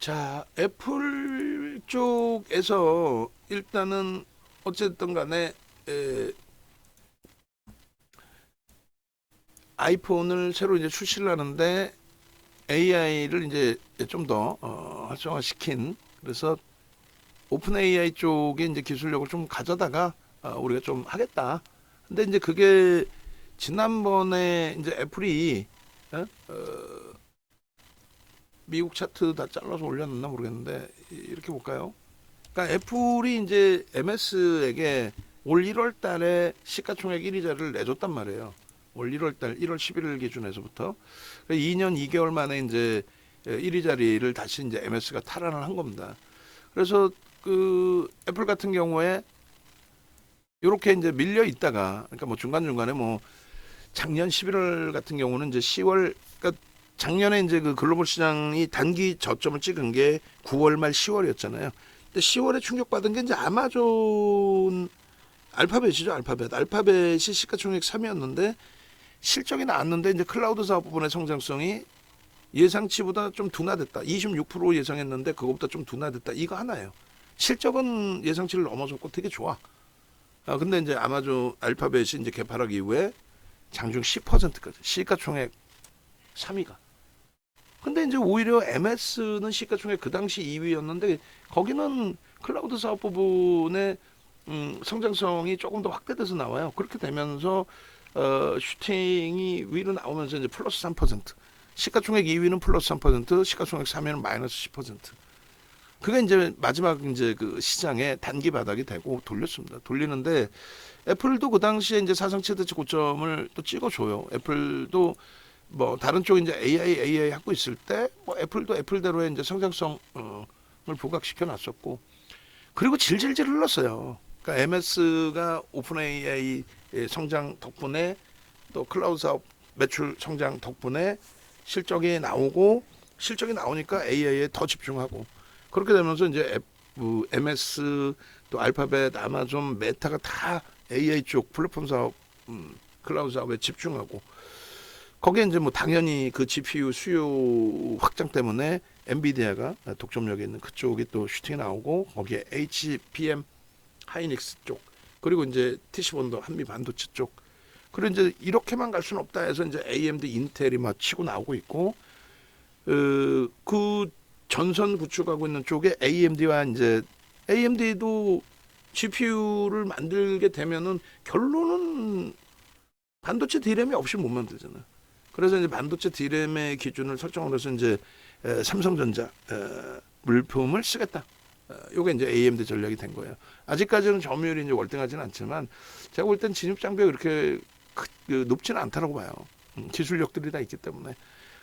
자, 애플 쪽에서 일단은 어쨌든 간에 에, 아이폰을 새로 이제 출시를 하는데 AI를 이제 좀 더 활성화시킨, 그래서 오픈 AI 쪽에 이제 기술력을 좀 가져다가 우리가 좀 하겠다. 근데 이제 그게 지난번에 이제 애플이 어? 미국 차트 다 잘라서 올렸나 모르겠는데 이렇게 볼까요? 그러니까 애플이 이제 MS에게 올 1월 달에 시가총액 1위자를 내줬단 말이에요. 올 1월 달 1월 11일 기준에서부터 2년 2개월 만에 이제 1위 자리를 다시 이제 MS가 탈환을 한 겁니다. 그래서 그 애플 같은 경우에 이렇게 이제 밀려 있다가, 그러니까 뭐 중간중간에 뭐 작년 11월 같은 경우는 이제 10월, 그러니까 작년에 이제 그 글로벌 시장이 단기 저점을 찍은 게 9월 말 10월이었잖아요. 근데 10월에 충격받은 게 이제 아마존, 알파벳이죠, 알파벳. 알파벳이 시가총액 3위였는데 실적이 나왔는데 이제 클라우드 사업 부분의 성장성이 예상치보다 좀 둔화됐다. 26% 예상했는데 그것보다 좀 둔화됐다. 이거 하나예요. 실적은 예상치를 넘어섰고 되게 좋아. 근데 이제 아마존 알파벳이 이제 개발하기 이후에 장중 10%까지 시가총액 3위가. 근데 이제 오히려 MS는 시가총액 그 당시 2위였는데 거기는 클라우드 사업 부분의 성장성이 조금 더 확대돼서 나와요. 그렇게 되면서 슈팅이 위로 나오면서 이제 플러스 3%, 시가총액 2위는 플러스 3%, 시가총액 3위는 마이너스 10%. 그게 이제 마지막 이제 그 시장의 단기 바닥이 되고 돌렸습니다. 돌리는데 애플도 그 당시에 이제 사상 최대치 고점을 또 찍어줘요. 애플도 뭐 다른 쪽 이제 AI 하고 있을 때 뭐 애플도 애플대로의 이제 성장성을 부각시켜 놨었고, 그리고 질질질 흘렀어요. 그러니까 MS가 오픈 AI 성장 덕분에 또 클라우드 사업 매출 성장 덕분에 실적이 나오고, 실적이 나오니까 AI에 더 집중하고, 그렇게 되면서 이제 MS 또 알파벳, 아마존, 메타가 다 AI 쪽 플랫폼 사업, 클라우드 사업에 집중하고, 거기에 이제 뭐 당연히 그 GPU 수요 확장 때문에 엔비디아가 독점력에 있는 그쪽이 또 슈팅이 나오고, 거기에 HBM 하이닉스 쪽, 그리고 이제 TC본도 한미 반도체 쪽, 그리고 이제 이렇게만 갈 수는 없다 해서 이제 AMD, 인텔이 막 치고 나오고 있고, 그 전선 구축하고 있는 쪽에 AMD와 이제 AMD도 GPU를 만들게 되면은 결론은 반도체 D램이 없이 못 만들잖아요. 그래서 이제 반도체 D램의 기준을 설정을 해서 이제 삼성전자 물품을 쓰겠다. 요게 이제 AMD 전략이 된 거예요. 아직까지는 점유율이 이제 월등하지는 않지만 제가 볼 땐 진입 장벽이 그렇게 높지는 않다라고 봐요. 기술력들이 다 있기 때문에.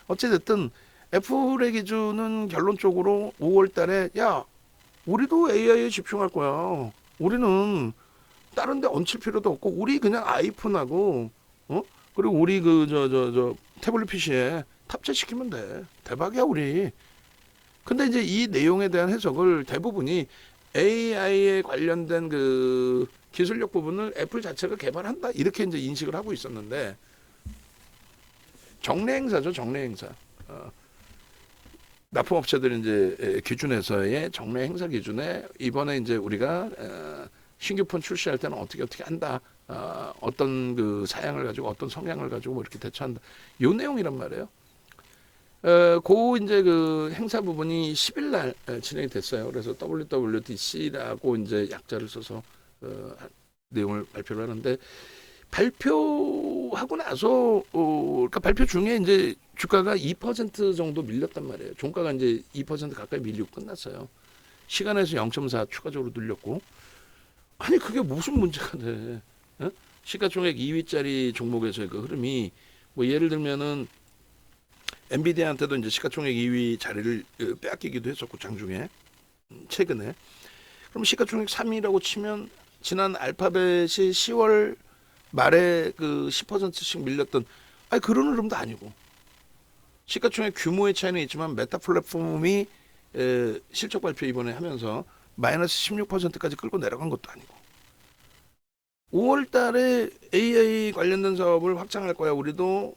어찌됐든 애플의 기준은 결론적으로 5월 달에 야, 우리도 AI에 집중할 거야. 우리는 다른 데 얹힐 필요도 없고 우리 그냥 아이폰하고 그리고 우리 그 저 태블릿 PC에 탑재시키면 돼. 대박이야 우리. 근데 이제 이 내용에 대한 해석을 대부분이 AI에 관련된 그 기술력 부분을 애플 자체가 개발한다 이렇게 이제 인식을 하고 있었는데, 정례 행사죠, 정례 행사. 납품업체들 이제 기준에서의 정례 행사 기준에 이번에 이제 우리가 신규폰 출시할 때는 어떻게 한다. 어떤 그 사양을 가지고 어떤 성향을 가지고 뭐 이렇게 대처한다. 요 내용이란 말이에요. 그 이제 그 행사 부분이 10일 날 진행이 됐어요. 그래서 WWDC라고 이제 약자를 써서 내용을 발표를 하는데, 발표하고 나서 그러니까 발표 중에 이제 주가가 2% 정도 밀렸단 말이에요. 종가가 이제 2% 가까이 밀리고 끝났어요. 시간에서 0.4 추가적으로 늘렸고. 아니 그게 무슨 문제가 돼? 시가총액 2위짜리 종목에서의 그 흐름이 뭐 예를 들면은 엔비디아한테도 이제 시가총액 2위 자리를 빼앗기기도 했었고 장중에 최근에. 그럼 시가총액 3위라고 치면 지난 알파벳이 10월 말에 그 10%씩 밀렸던, 아니 그런 흐름도 아니고, 시가총액 규모의 차이는 있지만 메타 플랫폼이 실적 발표 이번에 하면서 마이너스 16%까지 끌고 내려간 것도 아니고, 5월 달에 AI 관련된 사업을 확장할 거야. 우리도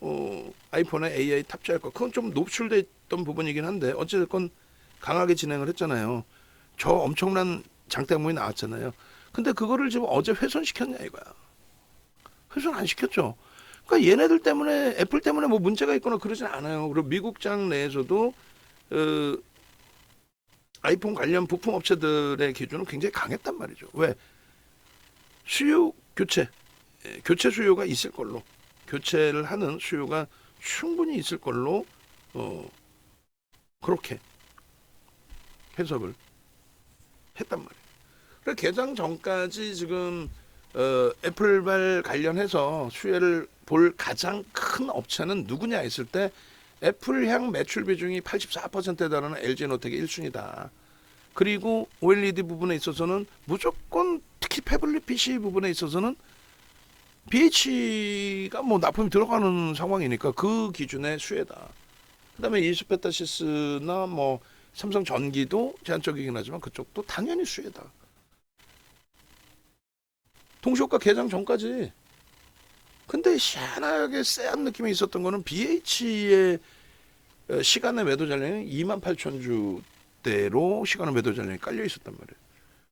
아이폰에 AI 탑재할 거야. 그건 좀 노출돼 있던 부분이긴 한데 어찌됐건 강하게 진행을 했잖아요. 저 엄청난 장대모이 나왔잖아요. 근데 그거를 지금 어제 훼손시켰냐 이거야. 훼손 안 시켰죠. 그러니까 얘네들 때문에 애플 때문에 뭐 문제가 있거나 그러진 않아요. 그리고 미국장 내에서도 아이폰 관련 부품 업체들의 기준은 굉장히 강했단 말이죠. 왜? 수요 교체 수요가 있을 걸로, 교체를 하는 수요가 충분히 있을 걸로 그렇게 해석을 했단 말이에요. 그래서 개장 전까지 지금 애플발 관련해서 수혜를 볼 가장 큰 업체는 누구냐 했을 때 애플향 매출 비중이 84%에 달하는 LG노텍이 1순위다. 그리고 OLED 부분에 있어서는 무조건 특히 패블릿 PC 부분에 있어서는 BH가 뭐 납품이 들어가는 상황이니까 그 기준의 수혜다. 그다음에 이스페타시스나 뭐 삼성 전기도 제한적이긴 하지만 그쪽도 당연히 수혜다. 동시효과 개장 전까지. 근데 희한하게 쎄한 느낌이 있었던 거는 BH의 시간의 매도 잔량이 28,000주대로 시간의 매도 잔량이 깔려 있었단 말이에요.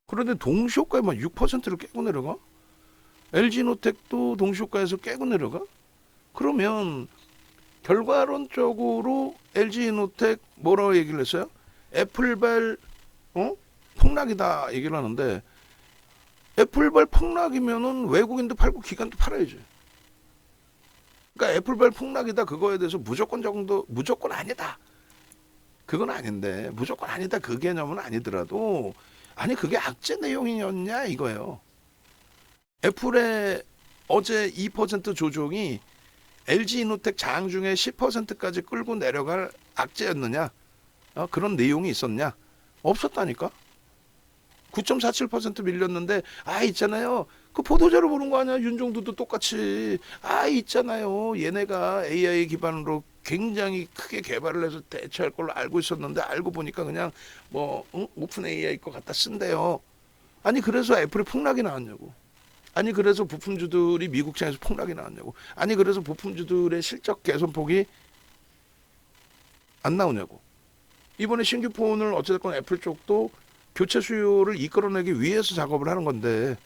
그런데 동시효과에만 6%를 깨고 내려가? LG노텍도 동시효과에서 깨고 내려가? 그러면 결과론적으로 LG노텍 뭐라고 얘기를 했어요? 애플발 폭락이다 얘기를 하는데 애플발 폭락이면은 외국인도 팔고 기관도 팔아야지. 그러니까 애플발 폭락이다 그거에 대해서 무조건 아니다. 그건 아닌데 무조건 아니다 그 개념은 아니더라도 아니 그게 악재 내용이었냐 이거예요. 애플의 어제 2% 조정이 LG이노텍 장중에 10%까지 끌고 내려갈 악재였느냐? 그런 내용이 있었냐? 없었다니까. 9.47% 밀렸는데 있잖아요. 그 보도자료 보는 거 아니야? 윤종도도 똑같이. 있잖아요. 얘네가 AI 기반으로 굉장히 크게 개발을 해서 대체할 걸로 알고 있었는데 알고 보니까 그냥 오픈 AI 것 갖다 쓴대요. 아니 그래서 애플이 폭락이 나왔냐고. 아니 그래서 부품주들이 미국장에서 폭락이 나왔냐고. 아니 그래서 부품주들의 실적 개선폭이 안 나오냐고. 이번에 신규 폰을 어쨌든 애플 쪽도 교체 수요를 이끌어내기 위해서 작업을 하는 건데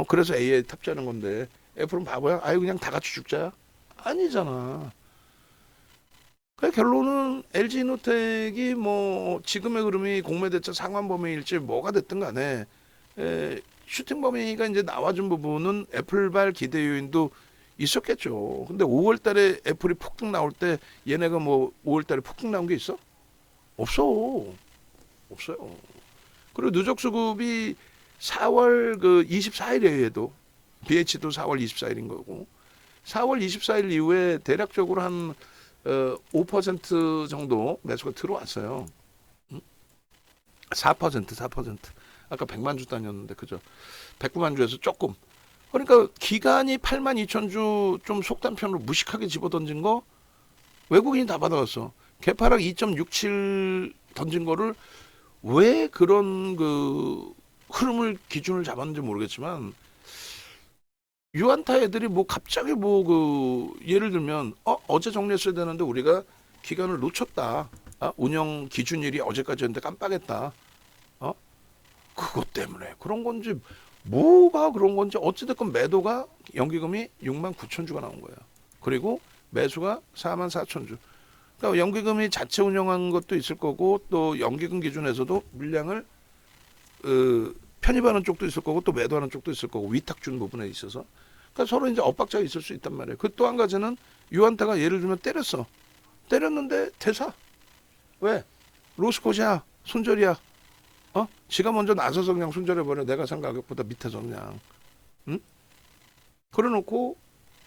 그래서 AI 탑재하는 건데 애플은 바보야? 그냥 다 같이 죽자? 아니잖아. 그 결론은 LG노텍이 뭐 지금의 흐름이 공매대차 상환 범위일지 뭐가 됐든 간에 슈팅 범위가 이제 나와준 부분은 애플발 기대 요인도 있었겠죠. 근데 5월 달에 애플이 폭등 나올 때 얘네가 뭐 5월 달에 폭등 나온 게 있어? 없어요. 그리고 누적 수급이 4월 24일에도 BH도 4월 24일인 거고 4월 24일 이후에 대략적으로 한 5% 정도 매수가 들어왔어요. 4%. 아까 100만 주 단위였는데 그죠? 109만 주에서 조금. 그러니까 기간이 8만 2천 주 좀 속단편으로 무식하게 집어던진 거 외국인이 다 받아갔어. 개파락 2.67 던진 거를 왜 그런 그 흐름을 기준을 잡았는지 모르겠지만 유한타 애들이 뭐 갑자기 예를 들면 어제 정리했어야 되는데 우리가 기간을 놓쳤다. 운영 기준일이 어제까지였는데 깜빡했다. 그것 때문에 그런 건지 뭐가 그런 건지 어찌됐건 매도가 연기금이 6만 9천 주가 나온 거예요. 그리고 매수가 4만 4천 주. 그러니까 연기금이 자체 운영한 것도 있을 거고 또 연기금 기준에서도 물량을 편입하는 쪽도 있을 거고 또 매도하는 쪽도 있을 거고 위탁 준 부분에 있어서 그러니까 서로 이제 엇박자가 있을 수 있단 말이에요. 그 또 한 가지는 유한타가 예를 들면 때렸는데 대사 왜 로스코시아 손절이야. 지가 먼저 나서서 그냥 손절해버려. 내가 산 가격보다 밑에서 그냥. 응? 그래놓고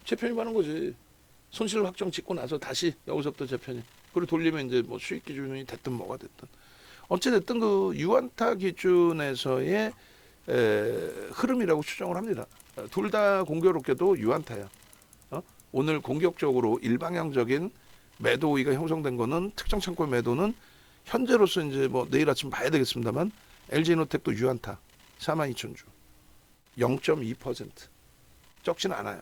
재편입하는 거지. 손실 확정 짓고 나서 다시 여기서부터 재편이. 그리고 돌리면 이제 뭐 수익 기준이 됐든 뭐가 됐든. 어찌됐든 그 유한타 기준에서의 흐름이라고 추정을 합니다. 둘 다 공교롭게도 유한타야. 오늘 공격적으로 일방향적인 매도 우위가 형성된 거는 특정 창고의 매도는 현재로서 이제 뭐 내일 아침 봐야 되겠습니다만 LG노텍도 유한타 42,000주 0.2% 적진 않아요.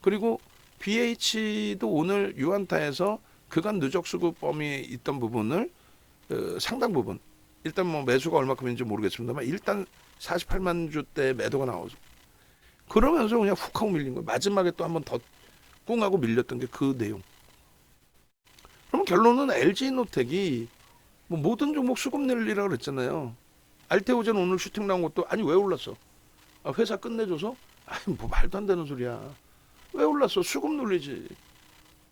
그리고 BH도 오늘 유한타에서 그간 누적 수급 범위에 있던 부분을 상당 부분 일단 뭐 매수가 얼마큼인지 모르겠습니다만 일단 48만 주대 매도가 나오죠. 그러면서 그냥 훅 하고 밀린 거예요. 마지막에 또 한 번 더 꿍 하고 밀렸던 게 그 내용. 그럼 결론은 LG노텍이 뭐 모든 종목 수급 늘리라고 그랬잖아요. 알테오젠 오늘 슈팅 나온 것도 아니 왜 올랐어? 아, 회사 끝내줘서? 아니 뭐 말도 안 되는 소리야. 왜 올랐어? 수급 눌리지.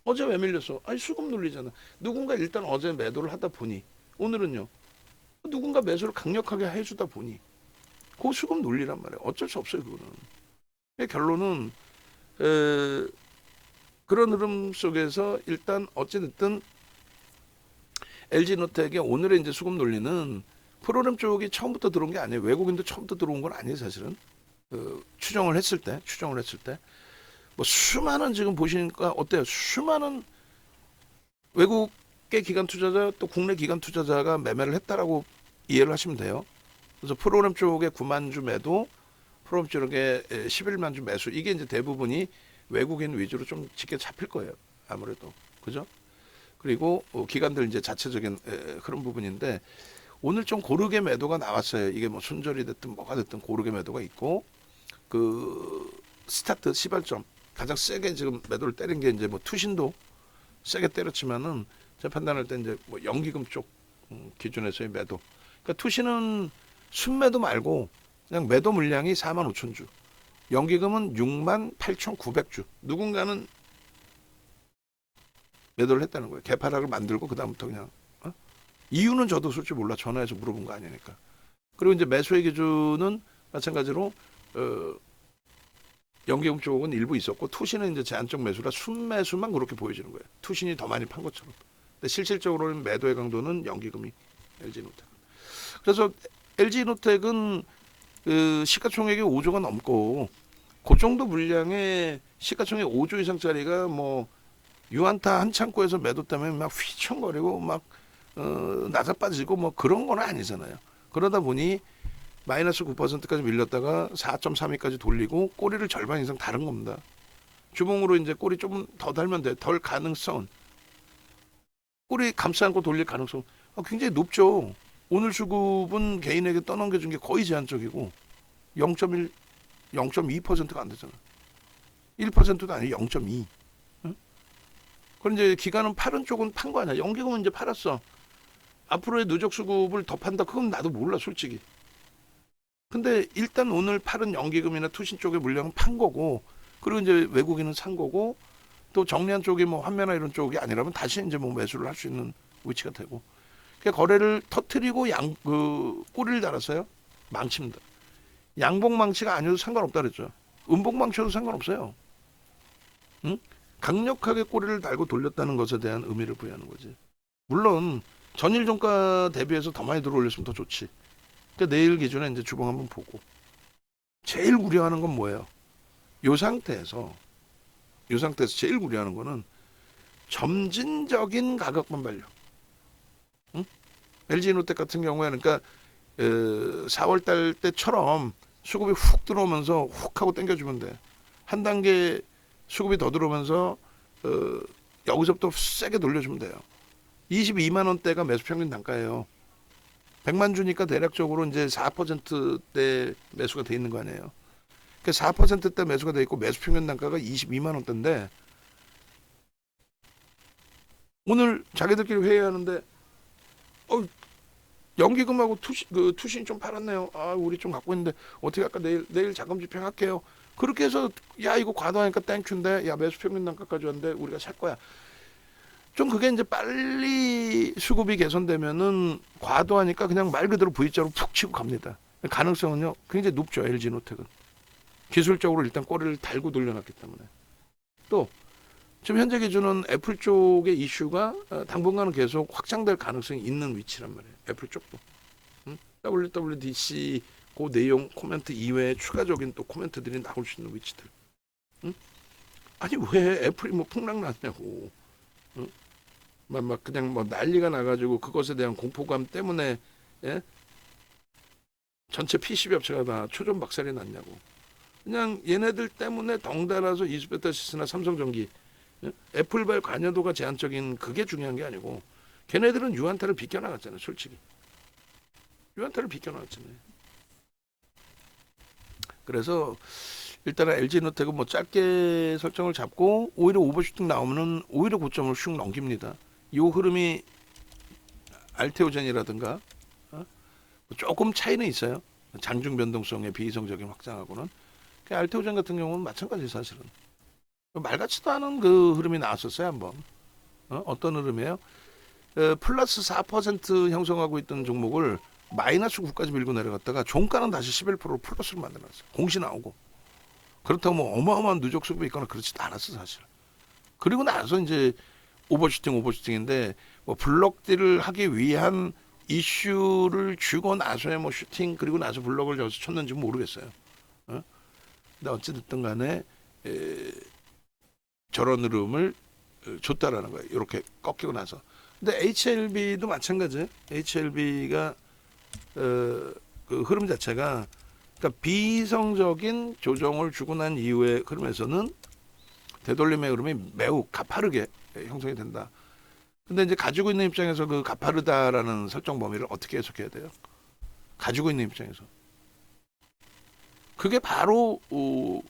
어제 왜 밀렸어? 아니 수급 눌리잖아. 누군가 일단 어제 매도를 하다 보니 오늘은요. 누군가 매수를 강력하게 해주다 보니 그 수급 눌리란 말이에요. 어쩔 수 없어요 그거는. 결론은 그런 흐름 속에서 일단 어찌됐든 LG노텍의 오늘의 이제 수급 논리는 프로그램 쪽이 처음부터 들어온 게 아니에요. 외국인도 처음부터 들어온 건 아니에요, 사실은. 추정을 했을 때, 뭐 수많은 지금 보시니까 어때요? 수많은 외국계 기관 투자자 또 국내 기관 투자자가 매매를 했다라고 이해를 하시면 돼요. 그래서 프로그램 쪽에 9만 주 매도, 프로그램 쪽에 11만 주 매수 이게 이제 대부분이 외국인 위주로 좀 짙게 잡힐 거예요. 아무래도 그죠? 그리고 기관들 이제 자체적인 그런 부분인데 오늘 좀 고르게 매도가 나왔어요. 이게 뭐 순절이 됐든 뭐가 됐든 고르게 매도가 있고 그 스타트 시발점 가장 세게 지금 매도를 때린 게 이제 뭐 투신도 세게 때렸지만은 제 판단할 때 이제 뭐 연기금 쪽 기준에서의 매도. 그러니까 투신은 순매도 말고 그냥 매도 물량이 4만 5천 주. 연기금은 6만 8,900주. 누군가는 매도를 했다는 거예요. 개파락을 만들고 그다음부터 그냥 이유는 저도 솔직히 몰라. 전화해서 물어본 거 아니니까. 그리고 이제 매수의 기준은 마찬가지로 연기금 쪽은 일부 있었고 투신은 이제 제한적 매수라 순매수만 그렇게 보여지는 거예요. 투신이 더 많이 판 것처럼. 근데 실질적으로는 매도의 강도는 연기금이 LG노텍. 그래서 LG노텍은 그 시가총액이 5조가 넘고 그 정도 물량의 시가총액 5조 이상짜리가 뭐 유한타 한 창고에서 매도 때문에 막 휘청거리고 막 나가 빠지고 뭐 그런 건 아니잖아요. 그러다 보니 마이너스 9%까지 밀렸다가 4.32까지 돌리고 꼬리를 절반 이상 다른 겁니다. 주봉으로 이제 꼬리 좀 더 달면 돼. 덜 가능성은 꼬리 감싸 안고 돌릴 가능성 굉장히 높죠. 오늘 수급은 개인에게 떠넘겨준 게 거의 제한적이고 0.1, 0.2%가 안 되잖아. 1%도 아니고 0.2. 응? 그럼 이제 기관은 파는 쪽은 판 거 아니야. 연기금은 이제 팔았어. 앞으로의 누적 수급을 더 판다. 그건 나도 몰라 솔직히. 근데 일단 오늘 팔은 연기금이나 투신 쪽의 물량은 판 거고 그리고 이제 외국인은 산 거고 또 정리한 쪽이 뭐 환매나 이런 쪽이 아니라면 다시 이제 뭐 매수를 할 수 있는 위치가 되고 거래를 터트리고 꼬리를 달았어요. 망칩니다. 양봉 망치가 아니어도 상관없다 그랬죠. 음봉 망쳐도 상관없어요. 응? 강력하게 꼬리를 달고 돌렸다는 것에 대한 의미를 부여하는 거지. 물론 전일 종가 대비해서 더 많이 들어올렸으면 더 좋지. 그러니까 내일 기준에 이제 주봉 한번 보고 제일 우려하는 건 뭐예요? 요 상태에서 제일 우려하는 거는 점진적인 가격 반발력. 응? LG노텍 같은 경우에는 그러니까 4월 달 때처럼 수급이 훅 들어오면서 훅 하고 당겨주면 돼. 한 단계 수급이 더 들어오면서 여기서부터 세게 돌려주면 돼요. 22만 원대가 매수 평균 단가예요. 100만 주니까 대략적으로 이제 4%대 매수가 돼 있는 거 아니에요. 그 4%대 매수가 돼 있고 매수 평균 단가가 22만 원대인데 오늘 자기들끼리 회의하는데 연기금하고 투신 좀 팔았네요. 아, 우리 좀 갖고 있는데 어떻게 할까? 내일 자금 집행할게요. 그렇게 해서 야 이거 과도하니까 땡큐인데 야 매수 평균 단가까지 왔는데 우리가 살 거야. 좀 그게 이제 빨리 수급이 개선되면은 과도하니까 그냥 말 그대로 V자로 푹 치고 갑니다. 가능성은요 굉장히 높죠. LG노텍은 기술적으로 일단 꼬리를 달고 돌려놨기 때문에 또 지금 현재 기준은 애플 쪽의 이슈가 당분간은 계속 확장될 가능성이 있는 위치란 말이에요. 애플 쪽도. WWDC 그 내용 코멘트 이외에 추가적인 또 코멘트들이 나올 수 있는 위치들. 아니 왜 애플이 뭐 풍랑 났냐고. 막 그냥 뭐 난리가 나가지고 그것에 대한 공포감 때문에 예? 전체 PCB 업체가 다 초전 박살이 났냐고. 그냥 얘네들 때문에 덩달아서 이스페타시스나 삼성전기 애플발 관여도가 제한적인 그게 중요한 게 아니고 걔네들은 유한타를 비껴나갔잖아요 솔직히. 류한테를 비껴놨잖아요. 그래서 일단은 LG노텍은 뭐 짧게 설정을 잡고 오히려 오버슈팅 나오면은 오히려 고점을 슉 넘깁니다. 이 흐름이 알테오젠이라든가 조금 차이는 있어요. 장중 변동성의 비이성적인 확장하고는. 알테오젠 같은 경우는 마찬가지 사실은. 말 같지도 않은 그 흐름이 나왔었어요 한번. 어떤 흐름이에요? 플러스 4% 형성하고 있던 종목을 마이너스 9까지 밀고 내려갔다가 종가는 다시 11%로 플러스로 만들어놨어요. 공시 나오고. 그렇다고 뭐 어마어마한 누적 수급이 있거나 그렇지도 않았어 사실. 그리고 나서 이제 오버슈팅인데 뭐 블록딜을 하기 위한 이슈를 주고 나서야 뭐 슈팅 그리고 나서 블록을 저기서 쳤는지 모르겠어요. 근데 어찌됐든 간에 저런 흐름을 줬다라는 거예요. 이렇게 꺾이고 나서. 근데 HLB도 마찬가지예요. HLB가 그 흐름 자체가 그러니까 비이성적인 조정을 주고 난 이후의 흐름에서는 되돌림의 흐름이 매우 가파르게 형성이 된다. 근데 이제 가지고 있는 입장에서 그 가파르다라는 설정 범위를 어떻게 해석해야 돼요? 가지고 있는 입장에서. 그게 바로 1월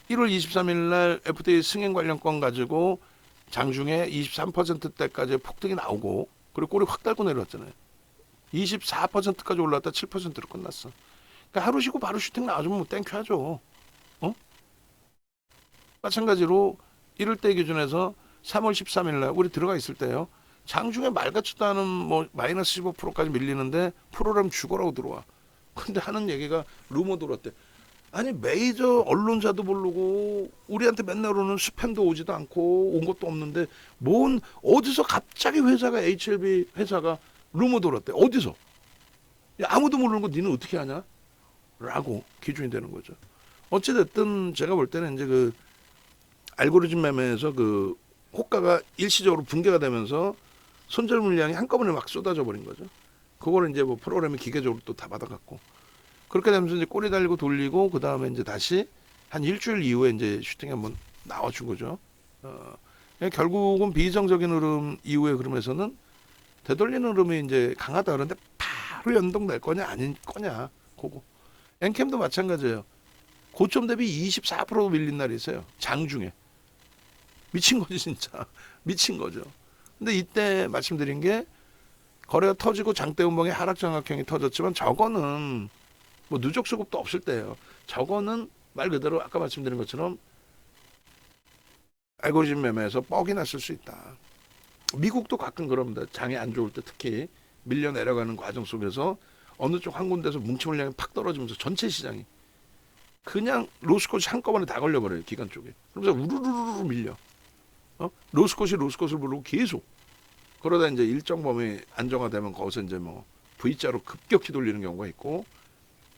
23일 날 FDA 승인 관련권 가지고 장중에 23%대까지 폭등이 나오고 그리고 꼬리 확 달고 내려왔잖아요. 24%까지 올랐다 7%로 끝났어. 그러니까 하루 쉬고 바로 슈팅 나와주면 뭐 땡큐 하죠. 마찬가지로 이럴 때 기준에서 3월 13일 날 우리 들어가 있을 때요. 장중에 말 같지도 않은 뭐 마이너스 15%까지 밀리는데 프로그램 죽어라고 들어와. 근데 하는 얘기가 루머 들었대. 아니 메이저 언론사도 모르고 우리한테 맨날 오는 스팸도 오지도 않고 온 것도 없는데 뭔 어디서 갑자기 회사가 HLB 회사가 루머 돌았대. 어디서? 야, 아무도 모르는 거 니는 어떻게 하냐? 라고 기준이 되는 거죠. 어찌됐든 제가 볼 때는 이제 그 알고리즘 매매에서 그 호가가 일시적으로 붕괴가 되면서 손절 물량이 한꺼번에 막 쏟아져 버린 거죠. 그거를 이제 뭐 프로그램이 기계적으로 또 다 받아갖고 그렇게 되면서 이제 꼬리 달리고 돌리고 그 다음에 이제 다시 한 일주일 이후에 이제 슈팅이 한번 나와준 거죠. 결국은 비이성적인 흐름 이후의 흐름에서는 되돌리는 흐름이 이제 강하다 그러는데 바로 연동될 거냐 아닌 거냐 그거. 엔캠도 마찬가지예요. 고점 대비 24% 밀린 날이 있어요. 장중에. 미친 거지 진짜. 미친 거죠. 근데 이때 말씀드린 게 거래가 터지고 장대 운봉의 하락 장악형이 터졌지만 저거는 뭐 누적 수급도 없을 때예요. 저거는 말 그대로 아까 말씀드린 것처럼 알고리즘 매매에서 뻑이 났을 수 있다. 미국도 가끔 그럽니다. 장이 안 좋을 때 특히 밀려 내려가는 과정 속에서 어느 쪽 한 군데서 뭉치 물량이 팍 떨어지면서 전체 시장이 그냥 로스콧이 한꺼번에 다 걸려버려요. 기관 쪽에. 그러면서 우르르르 밀려. 로스콧을 부르고 계속. 그러다 이제 일정 범위 안정화되면 거기서 이제 뭐 V자로 급격히 돌리는 경우가 있고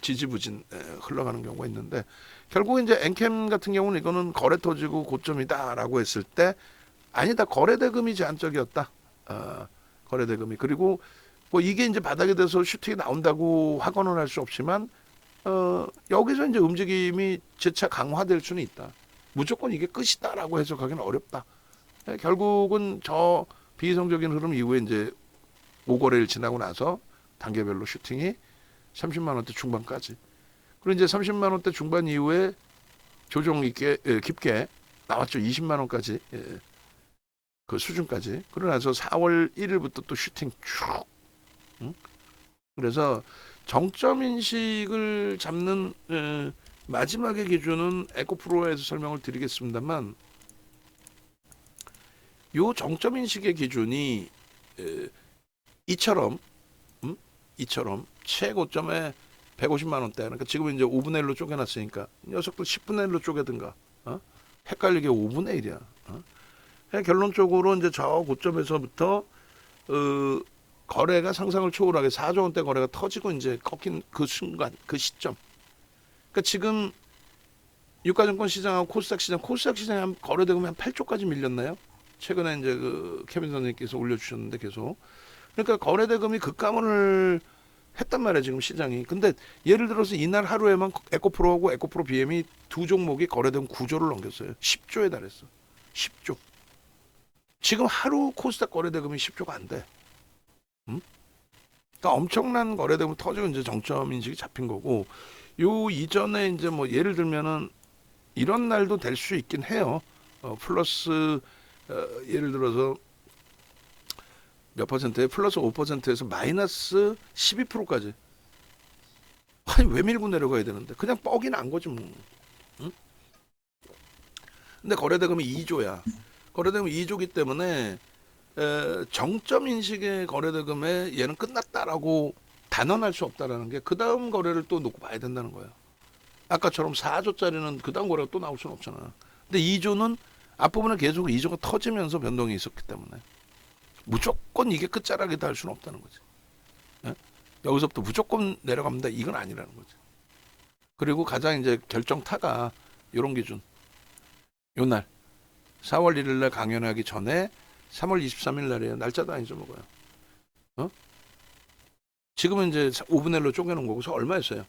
지지부진 흘러가는 경우가 있는데 결국 이제 엔캠 같은 경우는 이거는 거래 터지고 고점이다라고 했을 때 아니다 거래 대금이 제한적이었다. 거래 대금이 그리고 뭐 이게 이제 바닥에 대해서 슈팅이 나온다고 확언을 할 수 없지만 여기서 이제 움직임이 재차 강화될 수는 있다. 무조건 이게 끝이다라고 해석하기는 어렵다. 결국은 저 비이성적인 흐름 이후에 이제 5거래일 지나고 나서 단계별로 슈팅이 30만 원대 중반까지. 그리고 이제 30만 원대 중반 이후에 조정 있게 깊게 나왔죠. 20만 원까지 그 수준까지. 그러고 나서 4월 1일부터 또 슈팅 쭉. 그래서 정점 인식을 잡는 마지막의 기준은 에코프로에서 설명을 드리겠습니다만 요 정점 인식의 기준이 이처럼 최고점에 150만 원대 그러니까 지금 이제 5분의 1로 쪼개놨으니까 녀석들 10분의 1로 쪼개든가 헷갈리게 5분의 1이야. 결론적으로 이제 저 고점에서부터 거래가 상상을 초월하게 4조 원대 거래가 터지고 이제 꺾인 그 순간 그 시점. 그러니까 지금 유가증권 시장하고 코스닥 시장에 한 거래 대금이 한 8조까지 밀렸나요? 최근에 이제 그 케빈 선생님께서 올려주셨는데 계속. 그러니까 거래 대금이 급감을 했단 말이에요 지금 시장이. 근데 예를 들어서 이날 하루에만 에코프로하고 에코프로 BM이 두 종목이 거래 대금 9조를 넘겼어요. 10조에 달했어. 10조. 지금 하루 코스닥 거래 대금이 10조가 안 돼. 그러니까 엄청난 거래되면 터지고 이제 정점 인식이 잡힌 거고, 요 이전에 이제 뭐 예를 들면은 이런 날도 될 수 있긴 해요. 플러스 예를 들어서 몇 퍼센트에 플러스 5%에서 마이너스 12%까지. 아니 왜 밀고 내려가야 되는데 그냥 뻑이 난 거지 뭐. 응? 근데 거래대금이 2조야. 거래대금 2조기 때문에 정점 인식의 거래대금에 얘는 끝났다라고 단언할 수 없다라는 게 그 다음 거래를 또 놓고 봐야 된다는 거예요. 아까처럼 4조짜리는 그 다음 거래가 또 나올 수는 없잖아. 근데 2조는 앞부분에 계속 2조가 터지면서 변동이 있었기 때문에 무조건 이게 끝자락이다 할 수는 없다는 거지. 예? 여기서부터 무조건 내려갑니다. 이건 아니라는 거지. 그리고 가장 이제 결정타가 이런 기준. 요날 4월 1일 날 강연하기 전에 3월 23일 날이에요. 날짜도 안 잊어먹어요. 어? 지금은 이제 5분의 1로 쪼개놓은 거고서 얼마였어요?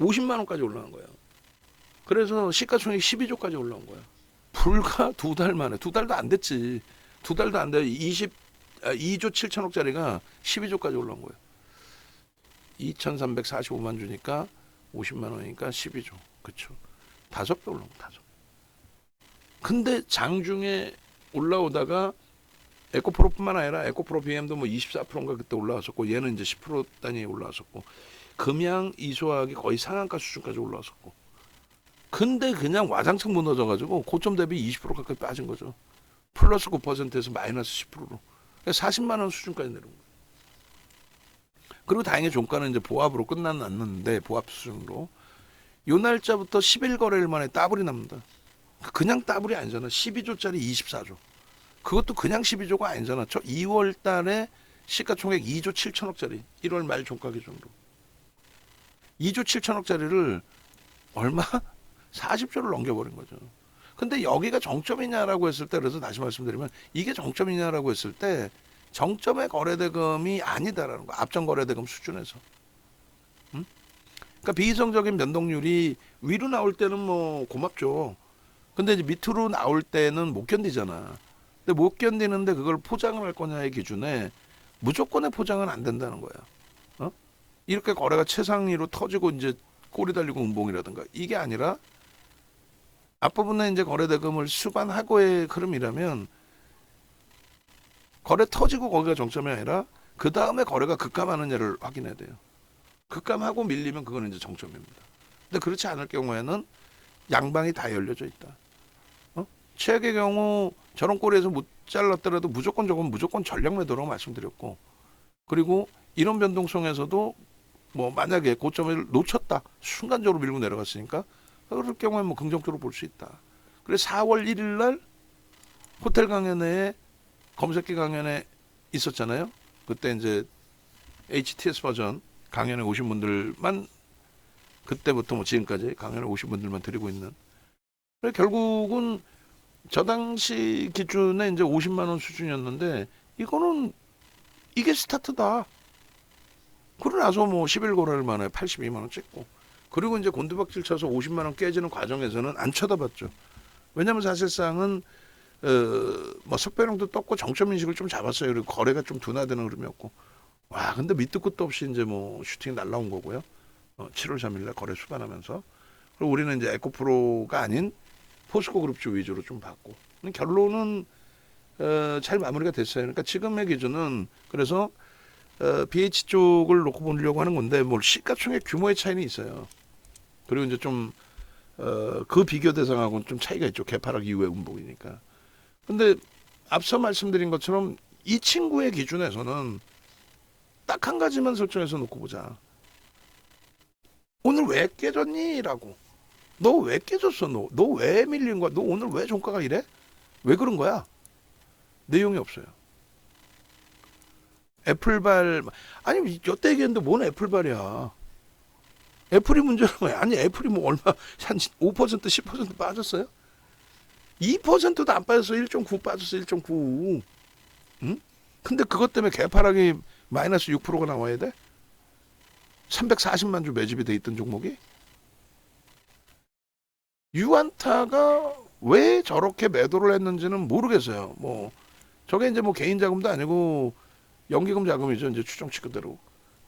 50만 원까지 올라간 거예요. 그래서 시가총액 12조까지 올라온 거예요. 불과 2달 만에, 2달도 안 됐지. 2달도 안 돼. 2조 7천억짜리가 12조까지 올라온 거예요. 2,345만 주니까 50만 원이니까 12조. 그쵸. 5배 올라온 거, 5배. 근데 장중에 올라오다가 에코프로뿐만 아니라 에코프로 BM도 뭐 24%인가 그때 올라왔었고, 얘는 이제 10% 단위에 올라왔었고, 금양 이소학이 거의 상한가 수준까지 올라왔었고, 근데 그냥 와장창 무너져가지고 고점 대비 20% 가까이 빠진 거죠. 플러스 9%에서 마이너스 10%로 40만 원 수준까지 내려온 거예요. 그리고 다행히 종가는 이제 보합으로 끝났는데, 보합 수준으로 요 날짜부터 10일 거래일 만에 따블이 납니다. 그냥 따블이 아니잖아. 12조짜리 24조. 그것도 그냥 12조가 아니잖아. 저 2월 달에 시가총액 2조 7천억짜리 1월 말 종가 기준으로 2조 7천억짜리를 얼마? 40조를 넘겨버린 거죠. 근데 여기가 정점이냐라고 했을 때, 그래서 다시 말씀드리면 이게 정점이냐라고 했을 때 정점의 거래대금이 아니다라는 거. 앞전 거래대금 수준에서. 응? 그러니까 비이성적인 변동률이 위로 나올 때는 뭐 고맙죠. 근데 이제 밑으로 나올 때는 못 견디잖아. 근데 못 견디는데 그걸 포장을 할 거냐의 기준에 무조건의 포장은 안 된다는 거야. 어? 이렇게 거래가 최상위로 터지고 이제 꼬리 달리고 운봉이라든가 이게 아니라 앞부분에 이제 거래대금을 수반하고의 흐름이라면 거래 터지고 거기가 정점이 아니라 그 다음에 거래가 급감하느냐를 확인해야 돼요. 급감하고 밀리면 그거는 이제 정점입니다. 근데 그렇지 않을 경우에는 양방이 다 열려져 있다. 최악의 경우 저런 꼬리에서 못 잘랐더라도 무조건 저건 무조건 전략 매도라고 말씀드렸고, 그리고 이런 변동성에서도 뭐 만약에 고점을 놓쳤다 순간적으로 밀고 내려갔으니까 그럴 경우에 뭐 긍정적으로 볼 수 있다. 그래서 4월 1일 날 호텔 강연회에 검색기 강연에 있었잖아요. 그때 이제 HTS 버전 강연에 오신 분들만, 그때부터 뭐 지금까지 강연에 오신 분들만 드리고 있는. 결국은 저 당시 기준에 이제 50만 원 수준이었는데 이거는 이게 스타트다. 그러고 나서 뭐 10일 거래를 만에 82만 원 찍고, 그리고 이제 곤두박질 쳐서 50만 원 깨지는 과정에서는 안 쳐다봤죠. 왜냐하면 사실상은 뭐 석배령도 떴고 정점 인식을 좀 잡았어요. 그리고 거래가 좀 둔화되는 흐름이었고, 와 근데 밑도 끝도 없이 이제 뭐 슈팅이 날라온 거고요. 7월 3일날 거래 수반하면서, 그리고 우리는 이제 에코프로가 아닌 포스코 그룹주 위주로 좀 봤고, 결론은 잘 마무리가 됐어요. 그러니까 지금의 기준은 그래서 BH 쪽을 놓고 보려고 하는 건데, 뭐 시가총액 규모의 차이는 있어요. 그리고 이제 좀 그 비교 대상하고는 좀 차이가 있죠. 개파락 이후의 운봉이니까. 근데 앞서 말씀드린 것처럼 이 친구의 기준에서는 딱 한 가지만 설정해서 놓고 보자. 오늘 왜 깨졌니? 라고. 너 왜 깨졌어? 너 왜 밀린 거야? 너 오늘 왜 종가가 이래? 왜 그런 거야? 내용이 없어요. 애플발, 아니 여태 얘기했는데 뭔 애플발이야. 애플이 문제는 거야. 아니 애플이 뭐 얼마 한 5% 10% 빠졌어요? 2%도 안 빠졌어. 1.9 빠졌어. 1.9. 응? 근데 그것 때문에 개파락이 마이너스 6%가 나와야 돼? 340만 주 매집이 돼 있던 종목이? 유안타가 왜 저렇게 매도를 했는지는 모르겠어요. 뭐 저게 이제 뭐 개인 자금도 아니고 연기금 자금이죠. 이제 추정치 그대로.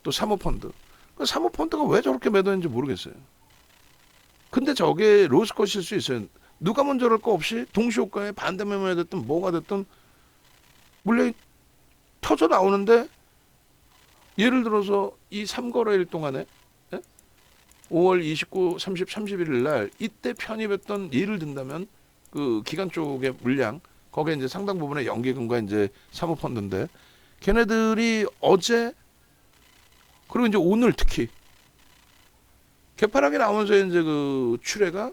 또 사모펀드. 그 사모펀드가 왜 저렇게 매도했는지 모르겠어요. 근데 저게 로스컷일 수 있어요. 누가 먼저 할 거 없이 동시효과에 반대 매매가 됐든 뭐가 됐든 물량이 터져 나오는데 예를 들어서 이 3거래일 동안에 5월 29, 30, 31일 날 이때 편입했던 예를 든다면 그 기관 쪽의 물량 거기에 이제 상당 부분의 연기금과 이제 사모펀드인데 걔네들이 어제 그리고 이제 오늘 특히 개파락이 나오면서 이제 그 출회가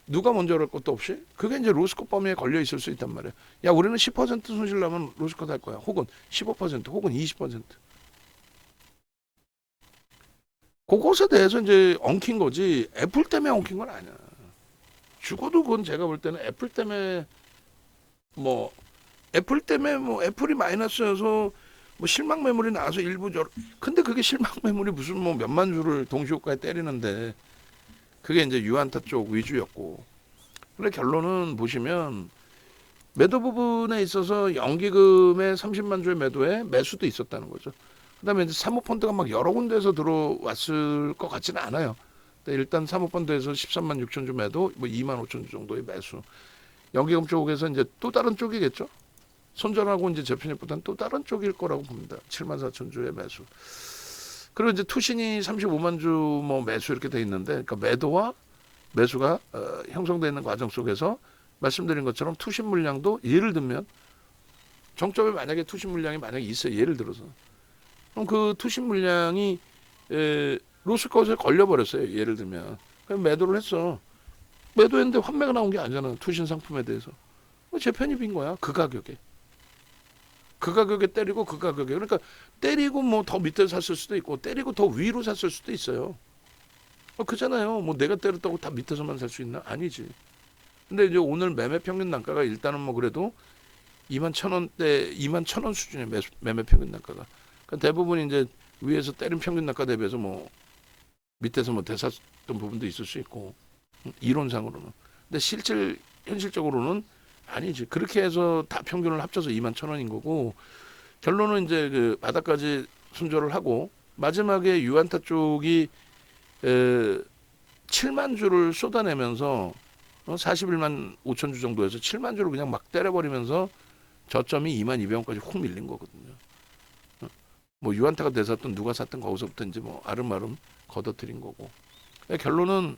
누가 먼저 할 것도 없이 그게 이제 로스컷 범위에 걸려 있을 수 있단 말이에요. 야 우리는 10% 손실 나면 로스컷 할 거야. 혹은 15% 혹은 20%. 그것에 대해서 이제 엉킨 거지 애플 때문에 엉킨 건 아니야. 죽어도 그건 제가 볼 때는 애플 때문에 뭐 애플이 마이너스여서 뭐 실망 매물이 나와서 일부 근데 그게 실망 매물이 무슨 뭐 몇만 주를 동시효과에 때리는데 그게 이제 유한타 쪽 위주였고 근데 결론은 보시면 매도 부분에 있어서 연기금의 30만 주의 매도에 매수도 있었다는 거죠. 그다음에 이제 사모펀드가 막 여러 군데에서 들어왔을 것 같지는 않아요. 근데 일단 사모펀드에서 13만 6천 주 매도, 뭐 2만 5천 주 정도의 매수. 연기금 쪽에서 이제 또 다른 쪽이겠죠. 손절하고 이제 재편입보다는 또 다른 쪽일 거라고 봅니다. 7만 4천 주의 매수. 그리고 이제 투신이 35만 주 뭐 매수 이렇게 돼 있는데, 그러니까 매도와 매수가 형성되어 있는 과정 속에서 말씀드린 것처럼 투신 물량도 예를 들면 정점에 만약에 투신 물량이 만약에 있어요. 예를 들어서. 그럼 그 투신 물량이 로스컷에 걸려버렸어요. 예를 들면. 그럼 매도를 했어. 매도했는데 환매가 나온 게 아니잖아. 투신 상품에 대해서. 재편입인 거야. 그 가격에. 그 가격에 때리고 그 가격에. 그러니까 때리고 뭐 더 밑에 샀을 수도 있고 때리고 더 위로 샀을 수도 있어요. 그잖아요. 뭐 내가 때렸다고 다 밑에서만 살 수 있나? 아니지. 근데 이제 오늘 매매 평균 단가가 일단은 뭐 그래도 2만 1,000원대, 2만 1,000원 수준의 매매 평균 단가가. 그러니까 대부분 이제 위에서 때린 평균 단가 대비해서 뭐 밑에서 뭐 대샀던 부분도 있을 수 있고 이론상으로는. 근데 현실적으로는 아니지. 그렇게 해서 다 평균을 합쳐서 2만 1,000원인 거고 결론은 이제 그 바닥까지 손절을 하고 마지막에 유한타 쪽이 7만 주를 쏟아내면서 41만 5천 주 정도에서 7만 주를 그냥 막 때려버리면서 저점이 2만 200원까지 훅 밀린 거거든요. 뭐 유한타가 돼서든 누가 샀든 거기서부터 이제 뭐 아름아름 걷어들인 거고. 결론은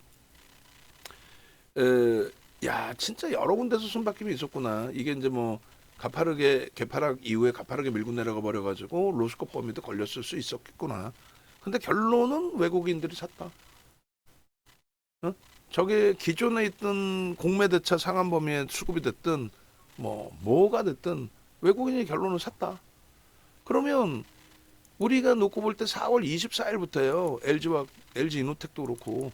야 진짜 여러 군데서 손바뀜이 있었구나. 이게 이제 뭐 개파락 이후에 가파르게 밀고 내려가 버려가지고 로스컷 범위도 걸렸을 수 있었겠구나. 근데 결론은 외국인들이 샀다. 저게 기존에 있던 공매대차 상한 범위에 수급이 됐든 뭐가 됐든 외국인이 결론을 샀다. 그러면 우리가 놓고 볼 때 4월 24일부터예요. LG 이노텍도 그렇고.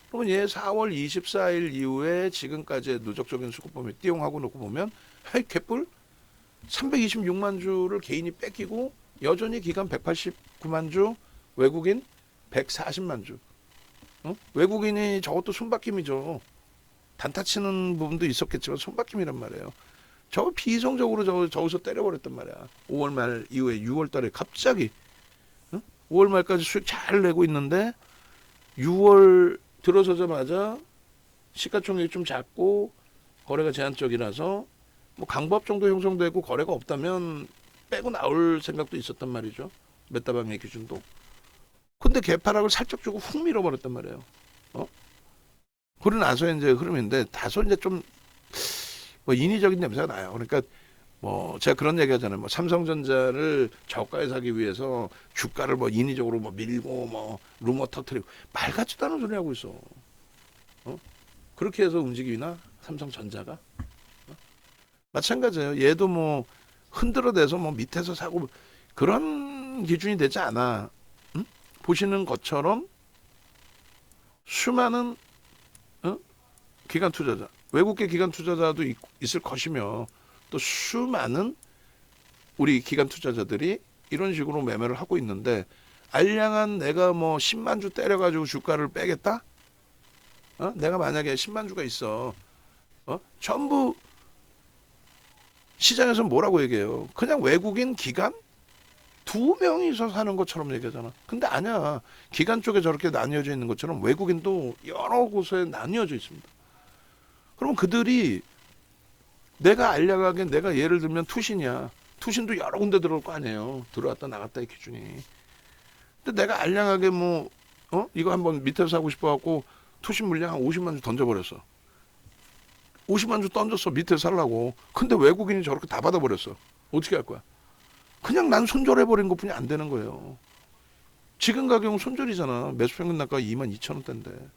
그러면 얘 4월 24일 이후에 지금까지의 누적적인 수급 범위 띠용하고 놓고 보면 개뿔 326만 주를 개인이 뺏기고 여전히 기간 189만 주, 외국인 140만 주. 외국인이 저것도 손바뀜이죠. 단타 치는 부분도 있었겠지만 손바뀜이란 말이에요. 저거 비이성적으로 저기서 때려버렸단 말이야. 5월 말 이후에 6월 달에 갑자기 5월 말까지 수익 잘 내고 있는데 6월 들어서자마자 시가총액이 좀 작고 거래가 제한적이라서 뭐 강보합 정도 형성되고 거래가 없다면 빼고 나올 생각도 있었단 말이죠. 메타방의 기준도. 근데 개파락을 살짝 주고 훅 밀어버렸단 말이에요. 그러고 나서 이제 흐름인데 다소 이제 좀 뭐 인위적인 냄새가 나요. 그러니까 뭐 제가 그런 얘기 하잖아요. 뭐 삼성전자를 저가에 사기 위해서 주가를 뭐 인위적으로 뭐 밀고 뭐 루머 터트리고 말 같지도 않은 소리 하고 있어. 그렇게 해서 움직이나 삼성전자가? 마찬가지예요. 얘도 뭐 흔들어대서 뭐 밑에서 사고 그런 기준이 되지 않아. 보시는 것처럼 수많은 기관 투자자, 외국계 기관 투자자도 있을 것이며 또 수많은 우리 기관 투자자들이 이런 식으로 매매를 하고 있는데 알량한 내가 뭐 10만 주 때려가지고 주가를 빼겠다? 내가 만약에 10만 주가 있어. 전부 시장에서 뭐라고 얘기해요? 그냥 외국인 기관? 두 명이서 사는 것처럼 얘기하잖아. 근데 아니야. 기간 쪽에 저렇게 나뉘어져 있는 것처럼 외국인도 여러 곳에 나뉘어져 있습니다. 그럼 그들이 내가 알량하게 내가 예를 들면 투신이야. 투신도 여러 군데 들어올 거 아니에요. 들어왔다 나갔다의 기준이. 근데 내가 알량하게 뭐 이거 한번 밑에서 사고 싶어갖고 투신 물량 한 50만 주 던져버렸어. 50만 주 던졌어. 밑에서 살라고. 근데 외국인이 저렇게 다 받아버렸어. 어떻게 할 거야? 그냥 난 손절해버린 것 뿐이 안 되는 거예요. 지금 가격은 손절이잖아. 매수평균 단가가 22,000원대인데.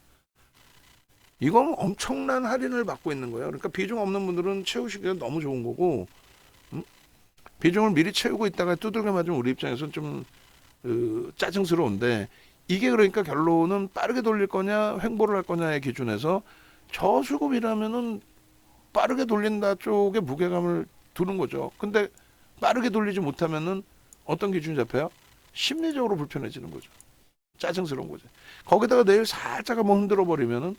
이건 엄청난 할인을 받고 있는 거예요. 그러니까 비중 없는 분들은 채우시기가 너무 좋은 거고, 비중을 미리 채우고 있다가 두들겨 맞으면 우리 입장에서는 좀 짜증스러운데, 이게 그러니까 결론은 빠르게 돌릴 거냐 횡보를 할 거냐의 기준에서 저수급이라면은 빠르게 돌린다 쪽에 무게감을 두는 거죠. 근데 빠르게 돌리지 못하면은 어떤 기준이 잡혀요? 심리적으로 불편해지는 거죠. 짜증스러운 거죠. 거기다가 내일 살짝 한번 흔들어 버리면은